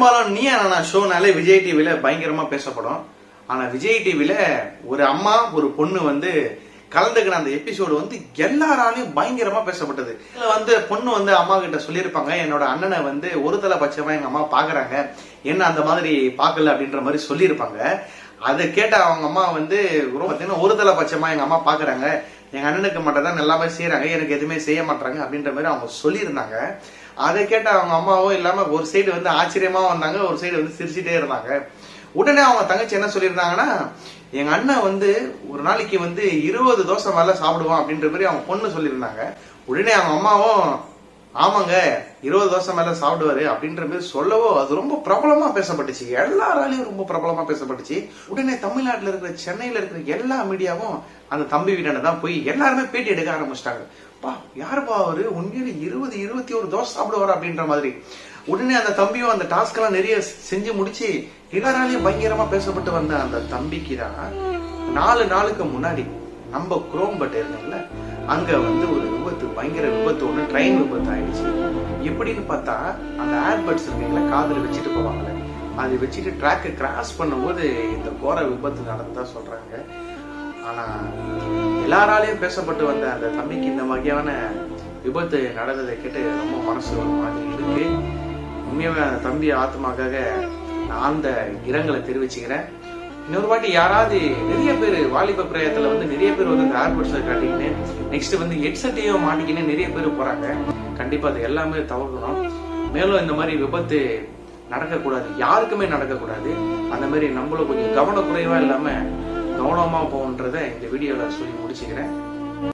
பெரும்பாலும் நீ நான் ஷோனாலே விஜய் டிவில பயங்கரமா பேசப்படும். ஆனா விஜய் டிவில ஒரு அம்மா ஒரு பொண்ணு வந்து கலந்துக்கிற அந்த எபிசோடு வந்து எல்லாராலையும் பயங்கரமா பேசப்பட்டது. இதுல பொண்ணு அம்மா கிட்ட சொல்லியிருப்பாங்க, என்னோட அண்ணனை ஒரு தலை பட்சமா எங்க அம்மா பாக்குறாங்க, என்ன அந்த மாதிரி பாக்கல அப்படின்ற மாதிரி சொல்லியிருப்பாங்க. அதை கேட்ட அவங்க அம்மா பாத்தீங்கன்னா ஒரு தலை பட்சமா எங்க அம்மா பாக்குறாங்க, எங்க அண்ணனுக்கு மட்டும் தான் எல்லாமே செய்யறாங்க, எனக்கு எதுவுமே செய்ய மாட்டாங்க அப்படின்ற மாதிரி அவங்க சொல்லியிருந்தாங்க. அதை கேட்ட அவங்க அம்மாவும் இல்லாம ஒரு சைடு ஆச்சரியமா வந்தாங்க, ஒரு சைடு சிரிச்சுட்டே இருந்தாங்க. உடனே அவங்க தங்கச்சி என்ன சொல்லியிருந்தாங்கன்னா, எங்க அண்ணன் ஒரு நாளைக்கு 20 தோசை மேல சாப்பிடுவான் அப்படின்ற மாதிரி அவங்க பொண்ணு சொல்லியிருந்தாங்க. உடனே அவங்க அம்மாவும் ஆமாங்க 20 தோசை மேல சாப்பிடுவாரு அப்படின்ற மாதிரி சொல்லவோ அது ரொம்ப பிரபலமா பேசப்பட்டுச்சு, எல்லாராலையும் ரொம்ப பிரபலமா பேசப்பட்டுச்சு. உடனே தமிழ்நாட்டுல இருக்கிற சென்னையில இருக்கிற எல்லா மீடியாவும் அந்த தம்பி வீட்டான தான் போய் எல்லாருமே பேட்டி எடுக்க ஆரம்பிச்சிட்டாங்க. பா யாருப்பா அவரு, உண்மையில 21 தோசை சாப்பிடுவாரு அப்படின்ற மாதிரி. உடனே அந்த தம்பியும் அந்த டாஸ்க் எல்லாம் நிறைய செஞ்சு முடிச்சு எல்லாராலையும் பயங்கரமா பேசப்பட்டு வந்த அந்த தம்பிக்கு தான் 4 நாளுக்கு முன்னாடி நம்ம குரோம்பட் இருந்தோம்ல, அங்க ஒரு விபத்து, பயங்கர விபத்து ஒண்ணு, ட்ரெயின் விபத்து ஆயிடுச்சு. எப்படின்னு பார்த்தா அந்த ஏர்பட்ஸ் இருக்கீங்களா காதுல வச்சுட்டு போவாங்கல்ல, அதை வச்சுட்டு ட்ராக்கை கிராஸ் பண்ணும்போது இந்த கோர விபத்து நடந்ததா சொல்றாங்க. ஆனா எல்லாராலையும் பேசப்பட்டு வந்த அந்த தம்பிக்கு இந்த வகையான விபத்து நடந்ததை கேட்டு ரொம்ப மனசு ஒரு மாதிரி இருக்கு. உண்மையாவே அந்த தம்பி ஆத்மாக்காக நான் அந்த இரங்கலை தெரிவிச்சுக்கிறேன். இன்னொரு வாட்டி யாராவது நிறைய பேர் வாலிப பிரயத்துல நிறைய பேர் இந்த ஏர்போர்ட்ஸ்ல காட்டிக்கின்னு நெக்ஸ்ட் ஹெட்செட்டையும் மாட்டிக்கின்னு நிறைய பேர் போறாங்க. கண்டிப்பா அது எல்லாமே தவிர்க்கணும். மேலும் இந்த மாதிரி விபத்து நடக்கக்கூடாது, யாருக்குமே நடக்கக்கூடாது. அந்த மாதிரி நம்மளும் கொஞ்சம் கவனக்குறைவா இல்லாம கவனமா போகன்றத இந்த வீடியோல சொல்லி முடிச்சுக்கிறேன்.